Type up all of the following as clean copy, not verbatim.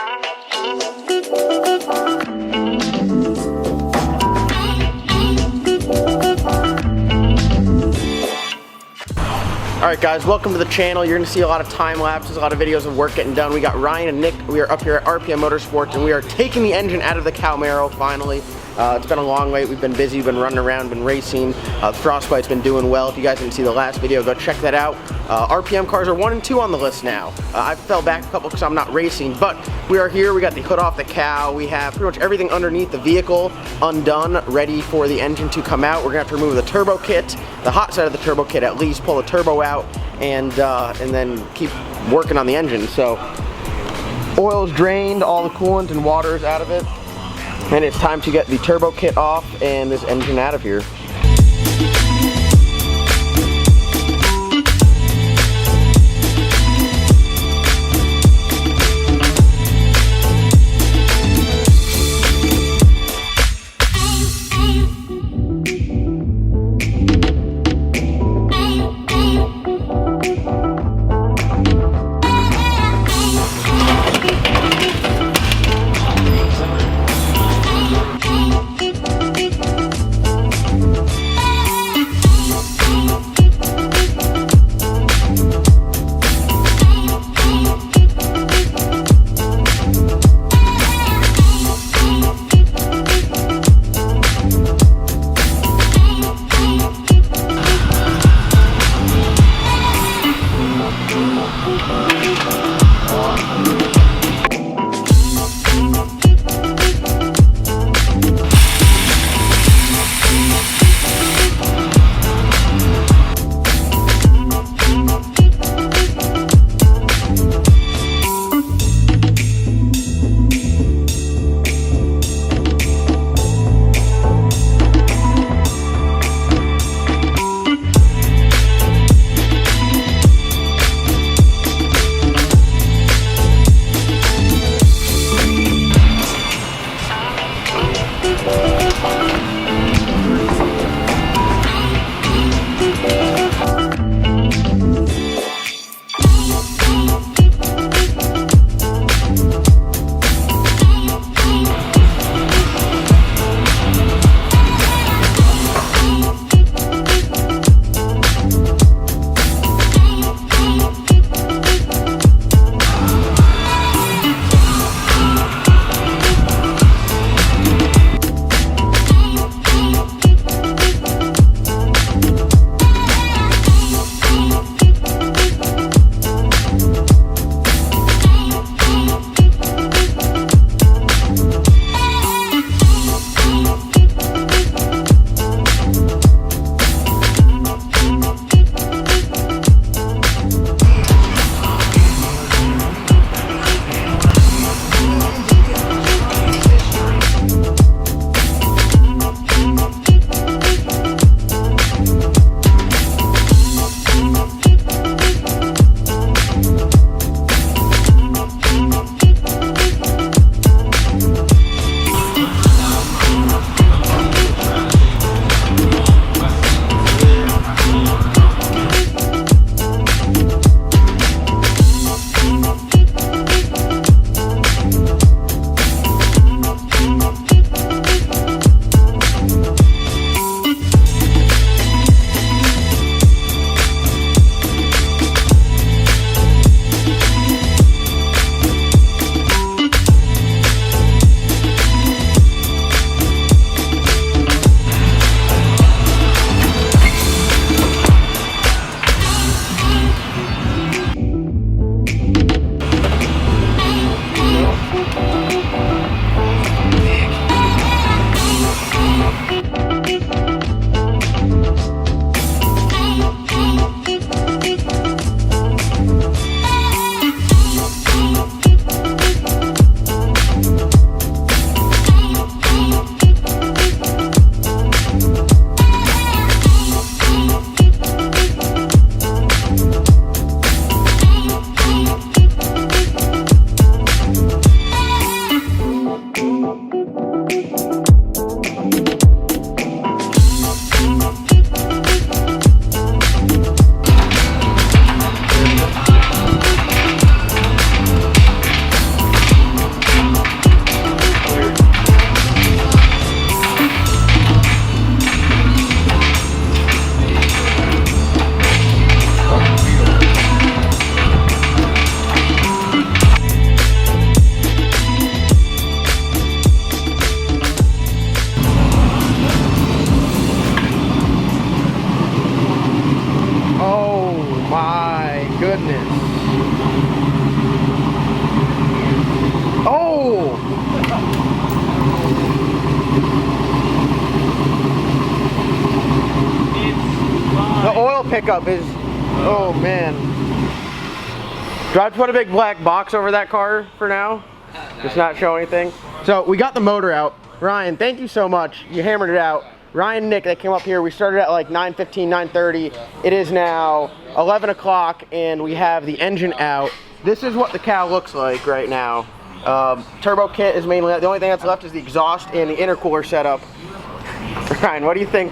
Alright guys, welcome to the channel. You're going to see a lot of time lapses, a lot of videos of work getting done. We got Ryan and Nick. We are up here at RPM Motorsports and we are taking the engine out of the Cowmaro finally. It's been a long wait. We've been busy, been running around, been racing. Frostbite's been doing well. If you guys didn't see the last video, go check that out. RPM cars are 1 and 2 on the list now. I fell back a couple because I'm not racing, but we are here. We got the hood off the cow. We have pretty much everything underneath the vehicle undone, ready for the engine to come out. We're gonna have to remove the turbo kit, the hot side of the turbo kit at least, pull the turbo out, and then keep working on the engine. So oil's drained, all the coolant and water is out of it, and it's time to get the turbo kit off and this engine out of here. pickup is, oh man. Do I have to put a big black box over that car for now? Just not show anything? So we got the motor out. Ryan, thank you so much. You hammered it out. Ryan and Nick, they came up here. We started at like 9:15, 9:30. It is now 11 o'clock and we have the engine out. This is what the cow looks like right now. Turbo kit is mainly, the only thing that's left is the exhaust and the intercooler setup. Ryan, what do you think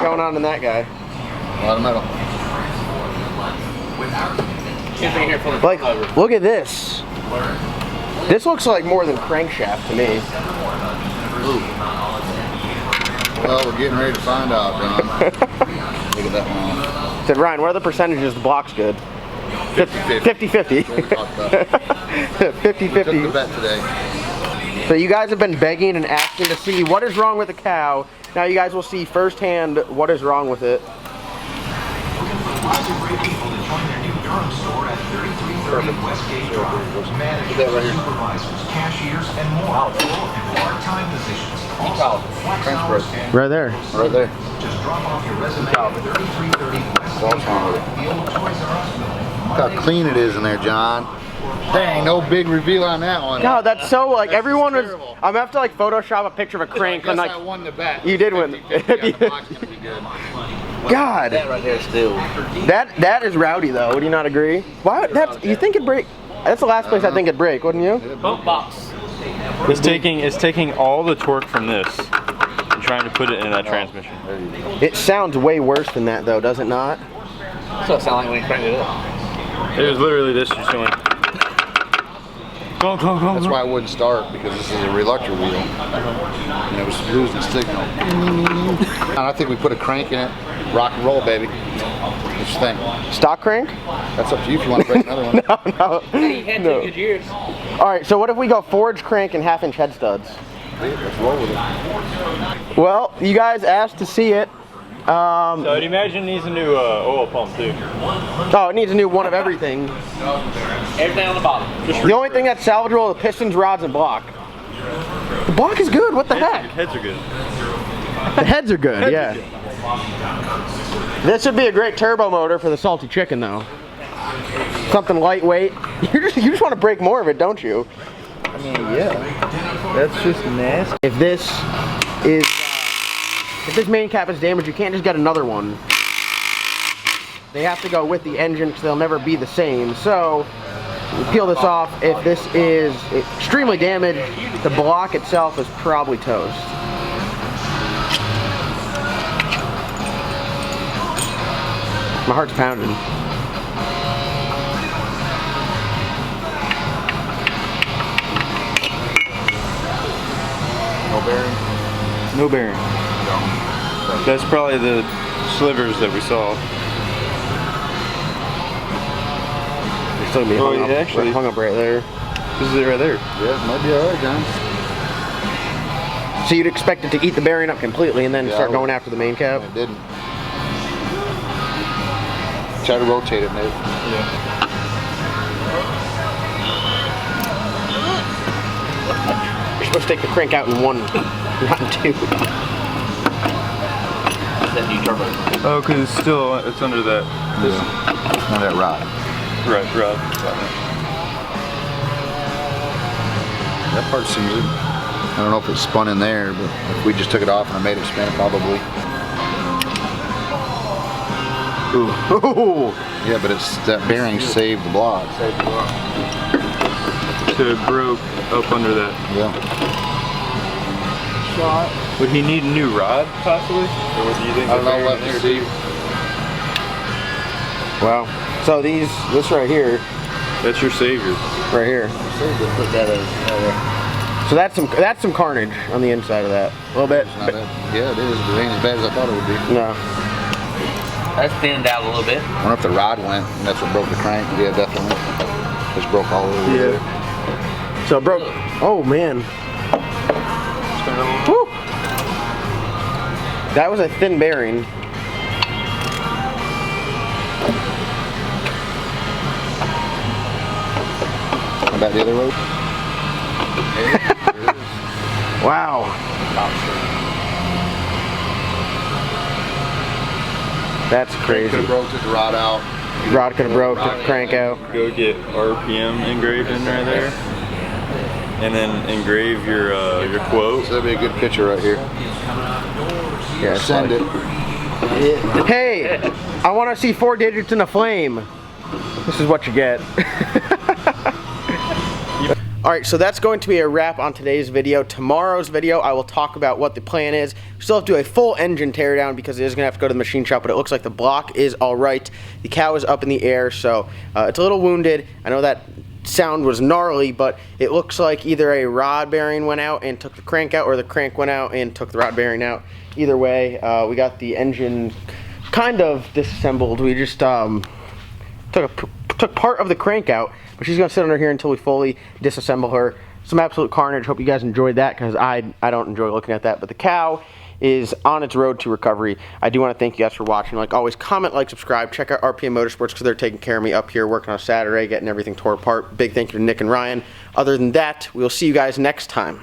going on in that guy? A lot of metal. Like, look at this. This looks like more than crankshaft to me. Ooh. Well, we're getting ready to find out, John. Look at that one. Said Ryan, what are the percentages? The block's good. 50-50. 50-50. Took the bet today. So you guys have been begging and asking to see what is wrong with the cow. Now you guys will see firsthand what is wrong with it. Right there. Right there. Look how clean it is in there, John. Dang, no big reveal on that one. God, that's so like everyone was. I'm gonna have to like Photoshop a picture of a crank and like. I won the bet. You did win. God. That right there still. That is rowdy though. Would you not agree? Why? That's you think it'd break? That's the last place I think it'd break, wouldn't you? Pump box. It's taking all the torque from this and trying to put it in that transmission. It sounds way worse than that though, does it not? That's what it sounded like when you cranked it up. It was literally this just going. Go. That's why I wouldn't start, because this is a reluctant wheel. And it was losing signal. And I think we put a crank in it. Rock and roll, baby. What you think? Stock crank? That's up to you if you want to break another one. No. Hey, you had 2 good years. All right, so what if we go forged crank and 1/2-inch head studs? Let's roll with it. Well, you guys asked to see it. So I'd imagine it needs a new oil pump too. Oh, it needs a new one of everything. Everything on the bottom. The only thing that's salvageable are the pistons, rods, and block. The block is good. What the heck? Heads are good. The heads are good. Yeah. This would be a great turbo motor for the salty chicken, though. Something lightweight. You just want to break more of it, don't you? I mean, yeah. That's just nasty. If this main cap is damaged, you can't just get another one. They have to go with the engine because they'll never be the same. So, we peel this off. If this is extremely damaged, the block itself is probably toast. My heart's pounding. No bearing? No bearing. That's probably the slivers that we saw. They're still gonna be hung up right there. This is it right there. Yeah, it might be alright, John. So you'd expect it to eat the bearing up completely and then start going after the main cap? It didn't. Try to rotate it, maybe. Yeah. You're supposed to take the crank out in one, not in two. That new turbo. Oh, because it's under that. Yeah. Under that rod. Right. That part seems good. I don't know if it spun in there, but if we just took it off and I made it spin, probably. Ooh. Yeah, but it's that bearing saved the block. So it broke up under that. Yeah. Would he need a new rod, possibly? Or what do you think? I don't know, let me see. Wow. So this right here, That's your savior. right here. Put that in. So that's some carnage on the inside of that. A little bit. Yeah, it is, but it ain't as bad as I thought it would be. No. That's thinned out a little bit. I wonder if the rod went and that's what broke the crank. Yeah, definitely. Just broke all over there. So it broke. Oh man. Woo. That was a thin bearing. How about the other way? Wow. That's crazy. Could have broke, took the rod out. Rod could have broke, took the crank out. Go get RPM engraved in right there, and then engrave your quote. So that'd be a good picture right here. Yeah, Send it. Hey, I want to see 4 digits in a flame. This is what you get. Alright, so that's going to be a wrap on today's video. Tomorrow's video, I will talk about what the plan is. We still have to do a full engine teardown because it is going to have to go to the machine shop, but it looks like the block is alright. The cow is up in the air, so it's a little wounded. I know that sound was gnarly, but it looks like either a rod bearing went out and took the crank out, or the crank went out and took the rod bearing out. Either way, we got the engine kind of disassembled. We just took part of the crank out, but she's gonna sit under here until we fully disassemble her. Some absolute carnage. Hope you guys enjoyed that, because I don't enjoy looking at that. But the cow is on its road to recovery. I do want to thank you guys for watching. Like always, comment, like, subscribe. Check out RPM Motorsports because they're taking care of me up here working on Saturday, getting everything tore apart. Big thank you to Nick and Ryan. Other than that, we'll see you guys next time.